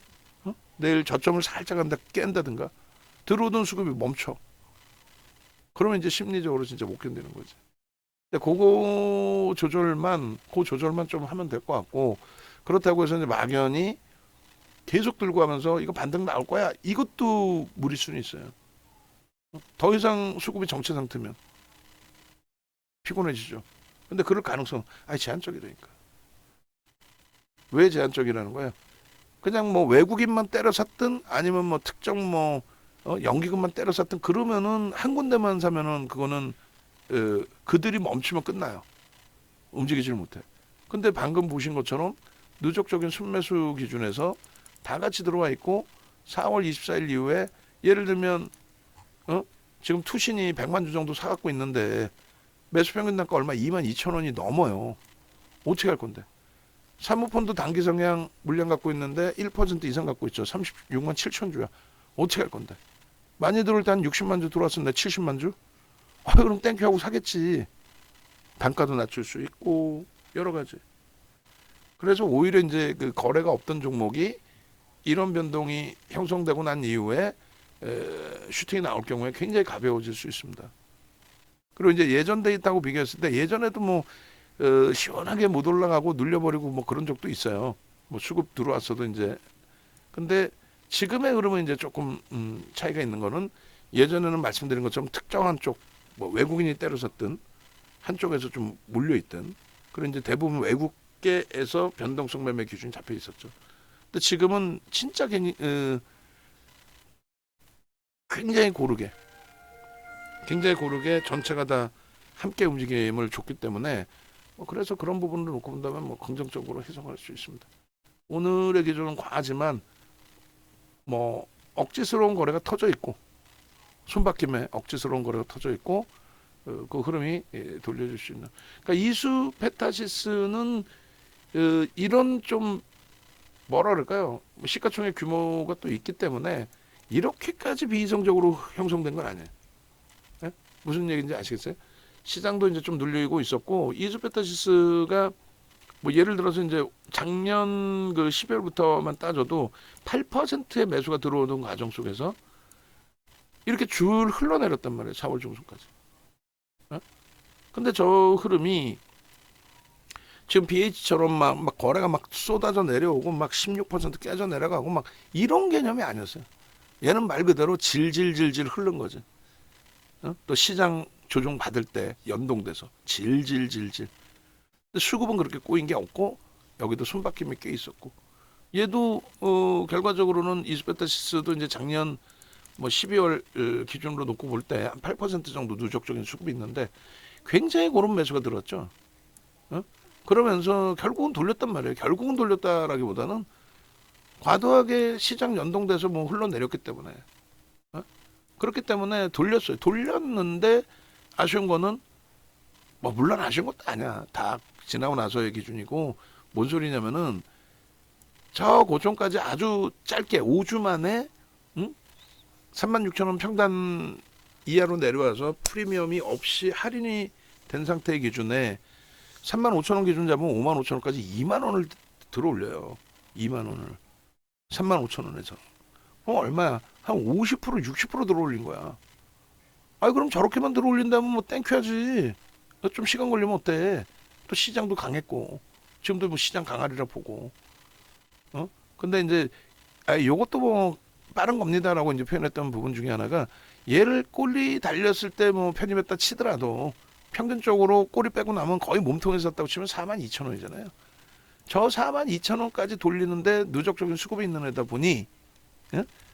내일 저점을 살짝 한다 깬다든가 들어오던 수급이 멈춰. 그러면 이제 심리적으로 진짜 못 견디는 거지. 근데 그 조절만 좀 하면 될 것 같고, 그렇다고 해서 이제 막연히 계속 들고 가면서 이거 반등 나올 거야. 이것도 무리수는 있어요. 더 이상 수급이 정체 상태면 피곤해지죠. 근데 그럴 가능성, 제한적이라니까. 왜 제한적이라는 거예요? 그냥 뭐 외국인만 때려 샀든 아니면 뭐 특정 연기금만 때려 샀든 그러면은 한 군데만 사면은 그거는 그들이 멈추면 끝나요. 움직이질 못해. 근데 방금 보신 것처럼 누적적인 순매수 기준에서 다 같이 들어와 있고 4월 24일 이후에 예를 들면 지금 투신이 100만 주 정도 사갖고 있는데 매수평균 단가 얼마 22,000원이 넘어요. 어떻게 할 건데? 사모펀드 단기 성향 물량 갖고 있는데 1% 이상 갖고 있죠. 36만 7천 주야. 어떻게 할 건데? 많이 들어올 때 한 60만 주 들어왔으면 내 70만 주? 그럼 땡큐 하고 사겠지. 단가도 낮출 수 있고 여러 가지. 그래서 오히려 이제 그 거래가 없던 종목이 이런 변동이 형성되고 난 이후에 슈팅이 나올 경우에 굉장히 가벼워질 수 있습니다. 그리고 이제 예전 데이터하고 비교했을 때 예전에도 뭐 시원하게 못 올라가고 눌려버리고 뭐 그런 적도 있어요. 뭐 수급 들어왔어도 이제. 근데 지금의 흐름은 이제 조금 차이가 있는 거는 예전에는 말씀드린 것처럼 특정한 쪽, 뭐 외국인이 때려섰든 한쪽에서 좀 몰려있든, 그런 이제 대부분 외국계에서 변동성 매매 기준이 잡혀 있었죠. 근데 지금은 진짜 굉장히 고르게 전체가 다 함께 움직임을 줬기 때문에 그래서 그런 부분을 놓고 본다면 긍정적으로 해석할 수 있습니다. 오늘의 기준은 과하지만 억지스러운 거래가 터져 있고 손바뀜에 억지스러운 거래가 터져 있고 그 흐름이 돌려줄 수 있는. 그러니까 이수 페타시스는 이런 좀 뭐라 그럴까요? 시가총액 규모가 또 있기 때문에 이렇게까지 비이성적으로 형성된 건 아니에요. 네? 무슨 얘기인지 아시겠어요? 시장도 이제 좀 눌리고 있었고 이수 페타시스가 뭐 예를 들어서 이제 작년 그 12월부터만 따져도 8%의 매수가 들어오는 과정 속에서 이렇게 줄 흘러내렸단 말이에요. 4월 중순까지. 근데 저 흐름이 지금 BH처럼 막 거래가 막 쏟아져 내려오고 막 16% 깨져 내려가고 막 이런 개념이 아니었어요. 얘는 말 그대로 질질질질 흐른 거지. 또 시장 조정 받을 때 연동돼서 질질질질. 수급은 그렇게 꼬인 게 없고 여기도 손바뀜이 꽤 있었고 얘도 결과적으로는 이스페타시스도 이제 작년 뭐 12월 기준으로 놓고 볼 때 한 8% 정도 누적적인 수급이 있는데 굉장히 고른 매수가 들었죠. 그러면서 결국은 돌렸단 말이에요. 결국은 돌렸다라기보다는 과도하게 시장 연동돼서 뭐 흘러내렸기 때문에 그렇기 때문에 돌렸어요. 돌렸는데 아쉬운 거는 물론 아쉬운 것도 아니야. 다 지나고 나서의 기준이고 뭔 소리냐면은 저 고점까지 아주 짧게 5주 만에 36,000원 평단 이하로 내려와서 프리미엄이 없이 할인이 된 상태의 기준에 35,000원 기준 잡으면 55,000원까지 2만원을 들어올려요. 2만원을 35,000원에서 얼마야? 한 50% 60% 들어올린 거야. 그럼 저렇게만 들어올린다면 뭐 땡큐 하지. 좀 시간 걸리면 어때? 또 시장도 강했고 지금도 뭐 시장 강하리라 보고. 근데 이제 요것도 뭐 빠른 겁니다라고 이제 표현했던 부분 중에 하나가 얘를 꼬리 달렸을 때 뭐 편입했다 치더라도 평균적으로 꼬리 빼고 나면 거의 몸통에서 샀다고 치면 42,000원이잖아요. 저 42,000원까지 돌리는데 누적적인 수급이 있는 애다 보니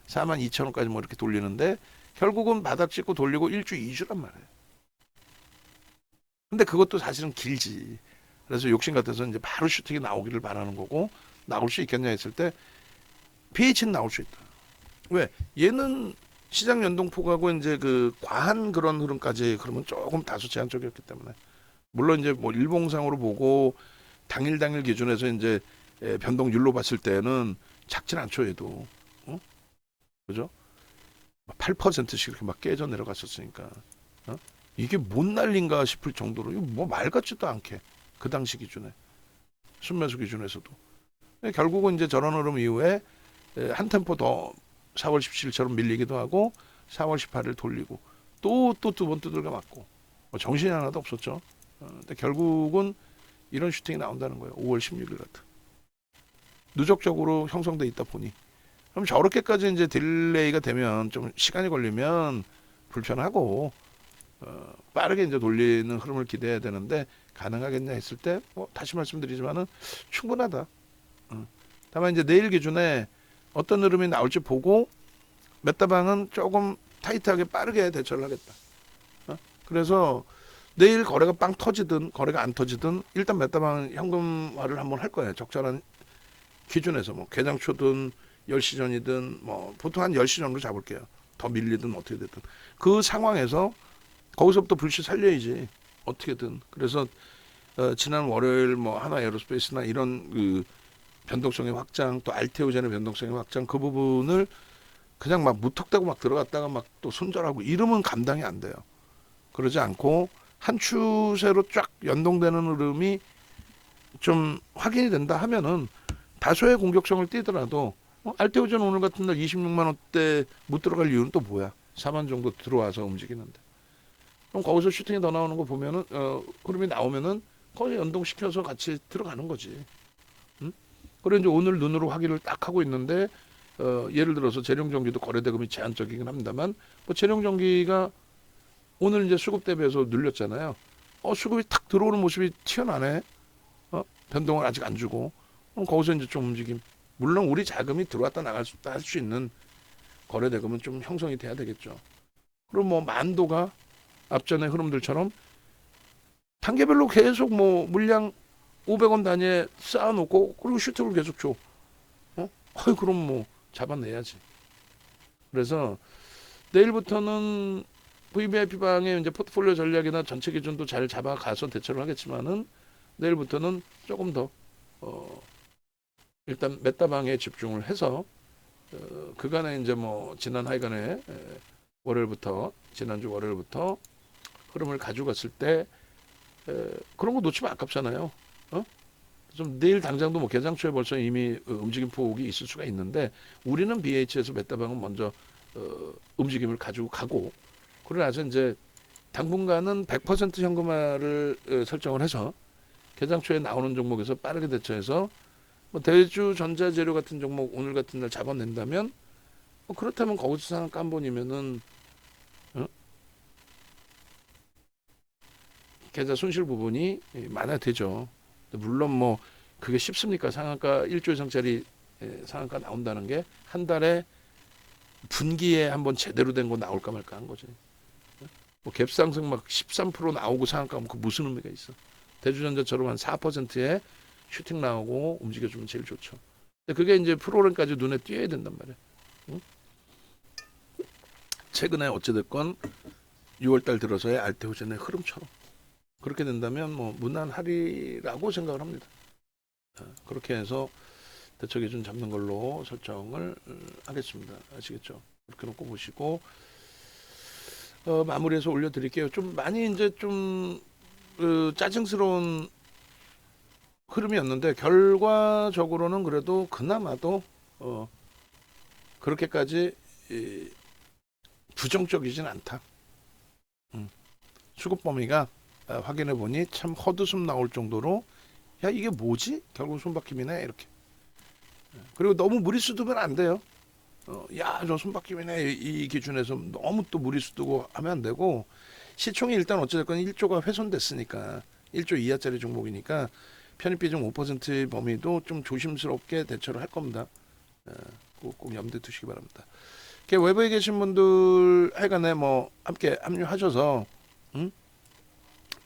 42,000원까지 뭐 이렇게 돌리는데 결국은 바닥 찍고 돌리고 1주 2주란 말이에요. 근데 그것도 사실은 길지. 그래서 욕심 같아서 이제 바로 슈팅이 나오기를 바라는 거고, 나올 수 있겠냐 했을 때 BH는 나올 수 있다. 왜? 얘는 시장 연동폭하고 이제 그 과한 그런 흐름까지 그러면 조금 다소 제한적이었기 때문에, 물론 이제 뭐 일봉상으로 보고 당일 기준에서 이제 변동률로 봤을 때는 작진 않죠. 얘도 그죠? 8%씩 이렇게 막 깨져 내려갔었으니까 이게 뭔 난린가 싶을 정도로 이거 뭐 말 같지도 않게 그 당시 기준에 순매수 기준에서도 결국은 이제 저런 흐름 이후에 한 템포 더 4월 17일처럼 밀리기도 하고 4월 18일 돌리고 또 두 번 두들겨 맞고 뭐 정신이 하나도 없었죠. 근데 결국은 이런 슈팅이 나온다는 거예요. 5월 16일 같은 누적적으로 형성돼 있다 보니 그럼 저렇게까지 이제 딜레이가 되면 좀 시간이 걸리면 불편하고 빠르게 이제 돌리는 흐름을 기대해야 되는데 가능하겠냐 했을 때 다시 말씀드리지만은 충분하다. 다만 이제 내일 기준에 어떤 흐름이 나올지 보고 메타방은 조금 타이트하게 빠르게 대처를 하겠다. 그래서 내일 거래가 빵 터지든 거래가 안 터지든 일단 메타방은 현금화를 한번 할 거예요. 적절한 기준에서 뭐 개장초든 10시 전이든 뭐 보통 한 10시 전으로 잡을게요. 더 밀리든 어떻게 되든 그 상황에서 거기서부터 불씨 살려야지 어떻게든. 그래서 지난 월요일 뭐 하나 에어로스페이스나 이런 그 변동성의 확장 또 알테오젠의 변동성의 확장 그 부분을 그냥 막 무턱대고 막 들어갔다가 막 또 손절하고 이러면 감당이 안 돼요. 그러지 않고 한 추세로 쫙 연동되는 흐름이 좀 확인이 된다 하면은 다소의 공격성을 띄더라도 알테오젠 오늘 같은 날 26만 원대 못 들어갈 이유는 또 뭐야? 4만 정도 들어와서 움직이는데. 그럼 거기서 슈팅이 더 나오는 거 보면은 흐름이 나오면은 거기 연동시켜서 같이 들어가는 거지. 응? 그리고 이제 오늘 눈으로 확인을 딱 하고 있는데 예를 들어서 재룡전기도 거래대금이 제한적이긴 합니다만 뭐 재룡전기가 오늘 이제 수급 대비해서 늘렸잖아요. 수급이 탁 들어오는 모습이 튀어나네. 변동을 아직 안 주고. 그럼 거기서 이제 좀 움직임. 물론 우리 자금이 들어왔다 나갈 수 할 수 있는 거래대금은 좀 형성이 돼야 되겠죠. 그럼 뭐 만도가 앞전의 흐름들처럼 단계별로 계속 뭐 물량 500원 단위에 쌓아놓고 그리고 슈팅을 계속 줘. 그럼 뭐 잡아내야지. 그래서 내일부터는 VVIP 방에 이제 포트폴리오 전략이나 전체 기준도 잘 잡아가서 대처를 하겠지만은 내일부터는 조금 더 일단 메타방에 집중을 해서 그간에 이제 뭐 지난 하여간에 월요일부터 지난주 월요일부터 흐름을 가져갔을 때 그런 거 놓치면 아깝잖아요. 좀 내일 당장도 뭐 개장 초에 벌써 이미 움직임 폭이 있을 수가 있는데 우리는 BH에서 메타방은 먼저 움직임을 가지고 가고 그러고 나서 이제 당분간은 100% 현금화를 설정을 해서 개장 초에 나오는 종목에서 빠르게 대처해서 뭐 대주 전자재료 같은 종목 오늘 같은 날 잡아낸다면 그렇다면 거기서 사는 깜본이면은 계좌 손실 부분이 많아야 되죠. 물론 뭐 그게 쉽습니까? 상한가 1조 이상짜리 상한가 나온다는 게 한 달에 분기에 한번 제대로 된 거 나올까 말까 한 거지. 뭐 갭상승 막 13% 나오고 상한가 하면 그 무슨 의미가 있어? 대주전자처럼 한 4%에 슈팅 나오고 움직여주면 제일 좋죠. 근데 그게 이제 프로그램까지 눈에 띄어야 된단 말이야. 응? 최근에 어찌됐건 6월달 들어서의 알테오젠의 흐름처럼 그렇게 된다면 뭐 무난하리라고 생각을 합니다. 그렇게 해서 대처 기준 잡는 걸로 설정을 하겠습니다. 아시겠죠? 그렇게 놓고 보시고 마무리해서 올려드릴게요. 좀 많이 이제 좀 짜증스러운 흐름이었는데 결과적으로는 그래도 그나마도 그렇게까지 부정적이진 않다. 수급 범위가 확인해 보니 참 헛웃음 나올 정도로 야 이게 뭐지? 결국 손바뀜이네 이렇게. 그리고 너무 무리수 두면 안 돼요. 야 저 손바뀜이네 이 기준에서 너무 또 무리수 두고 하면 안 되고 시총이 일단 어찌됐건 1조가 훼손됐으니까 1조 이하짜리 종목이니까 편입비중 5%의 범위도 좀 조심스럽게 대처를 할 겁니다. 꼭 염두에 두시기 바랍니다. 외부에 계신 분들 하여간에 뭐 함께 합류하셔서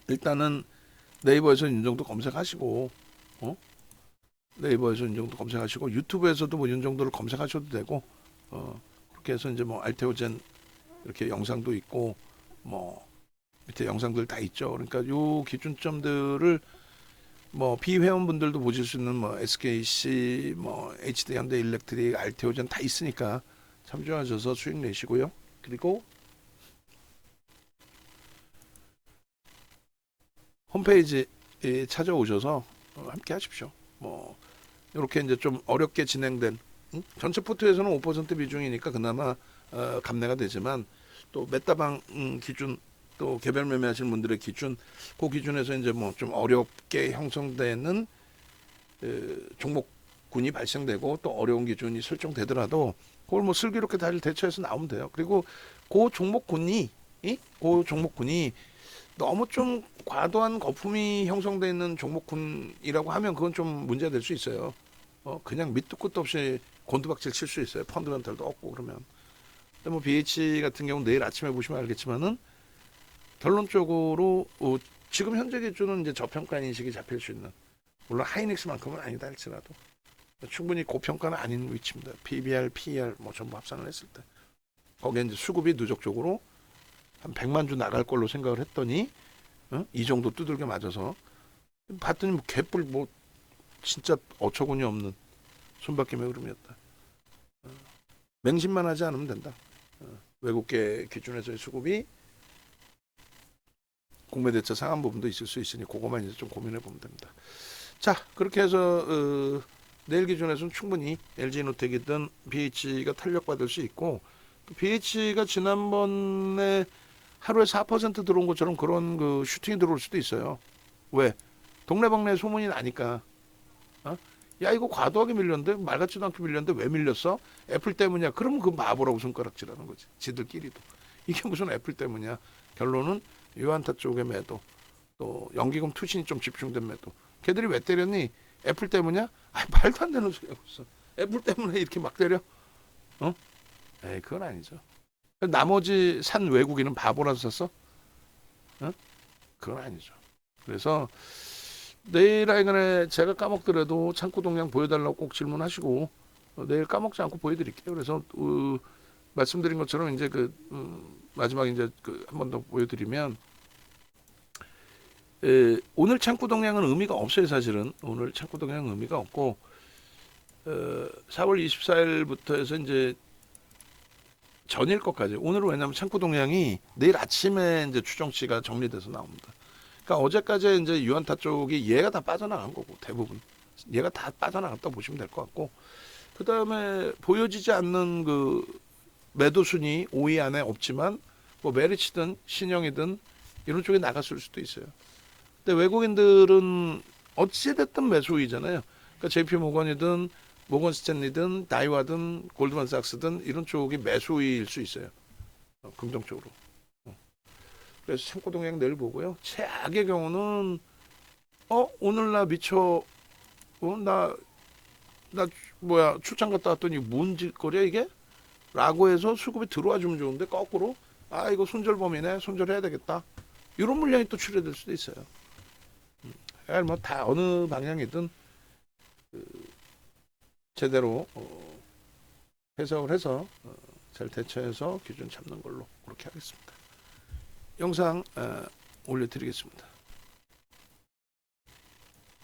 일단은 네이버에서 윤정도 검색하시고 네이버에서 윤정도 검색하시고 유튜브에서도 뭐 윤정도를 검색하셔도 되고 그렇게 해서 이제 뭐 알테오젠 이렇게 영상도 있고 뭐 밑에 영상들 다 있죠. 그러니까 요 기준점들을 뭐 비회원분들도 보실 수 있는 뭐 SKC, 뭐 HD 현대일렉트릭, 알테오젠 다 있으니까 참조하셔서 수익 내시고요. 그리고 홈페이지에 찾아오셔서 함께 하십시오. 뭐 이렇게 이제 좀 어렵게 진행된 전체 포트에서는 5% 비중이니까 그나마 감내가 되지만 또 메타방 기준 또 개별 매매하시는 분들의 기준 그 기준에서 이제 뭐 좀 어렵게 형성되는 종목군이 발생되고 또 어려운 기준이 설정되더라도 그걸 뭐 슬기롭게 잘 대처해서 나오면 돼요. 그리고 그 종목군이 너무 좀 과도한 거품이 형성되어 있는 종목군이라고 하면 그건 좀 문제가 될 수 있어요. 그냥 밑도 끝도 없이 곤두박질 칠 수 있어요. 펀드멘털도 없고 그러면. 근데 뭐 BH 같은 경우 내일 아침에 보시면 알겠지만은 결론적으로 지금 현재 기준은 이제 저평가 인식이 잡힐 수 있는 물론 하이닉스만큼은 아니다 할지라도 충분히 고평가는 아닌 위치입니다. PBR, PER 뭐 전부 합산을 했을 때 거기에 이제 수급이 누적적으로 한 100만 주 나갈 걸로 생각을 했더니 이 정도 두들겨 맞아서 봤더니 뭐 개뿔 뭐 진짜 어처구니 없는 손바뀜의 흐름이었다. 맹신만 하지 않으면 된다. 외국계 기준에서의 수급이 국내 대처 상한 부분도 있을 수 있으니 그것만 이제 좀 고민해 보면 됩니다. 자 그렇게 해서 내일 기준에서는 충분히 LG노텍이든 BH가 탄력받을 수 있고 BH가 지난번에 하루에 4% 들어온 것처럼 그런 그 슈팅이 들어올 수도 있어요. 왜? 동네방네 소문이 나니까. 야 이거 과도하게 밀렸는데 말 같지도 않게 밀렸는데 왜 밀렸어? 애플 때문이야. 그러면 그 바보라고 손가락질하는 거지. 지들끼리도. 이게 무슨 애플 때문이야. 결론은 유한타 쪽의 매도 또 연기금 투신이 좀 집중된 매도. 걔들이 왜 때렸니? 애플 때문이야? 말도 안 되는 소리 하고 있어. 애플 때문에 이렇게 막 때려? 에이 그건 아니죠. 나머지 산 외국인은 바보라서 샀어? 그건 아니죠. 그래서 내일 하여간에 제가 까먹더라도 창구 동향 보여달라고 꼭 질문하시고 내일 까먹지 않고 보여드릴게요. 그래서 말씀드린 것처럼 이제 마지막에 이제 한 번 더 보여드리면 오늘 창구 동향은 의미가 없어요. 사실은 오늘 창구 동향은 의미가 없고 4월 24일부터 해서 이제 전일 것까지 오늘은 왜냐하면 창구 동향이 내일 아침에 이제 추정치가 정리돼서 나옵니다. 그러니까 어제까지 이제 유한타 쪽이 얘가 다 빠져나간 거고 대부분 얘가 다 빠져나갔다 보시면 될 것 같고 그 다음에 보여지지 않는 그 매도 순위 5위 안에 없지만 뭐 메리츠든 신영이든 이런 쪽에 나갔을 수도 있어요. 근데 외국인들은 어찌됐든 매수이잖아요. 그러니까 JP 모건이든 모건 스탠리든 다이와든 골드만삭스든 이런 쪽이 매수일 수 있어요. 긍정적으로. 그래서 창고 동향 내일 보고요. 최악의 경우는 오늘 나 미쳐 나 뭐야 출장 갔다 왔더니 뭔 짓거리야 이게? 라고 해서 수급이 들어와 주면 좋은데 거꾸로 이거 손절범이네 손절해야 되겠다. 이런 물량이 또 출해될 수도 있어요. 뭐 다 어느 방향이든 제대로 해석을 해서 잘 대처해서 기준 잡는 걸로 그렇게 하겠습니다. 영상 올려드리겠습니다.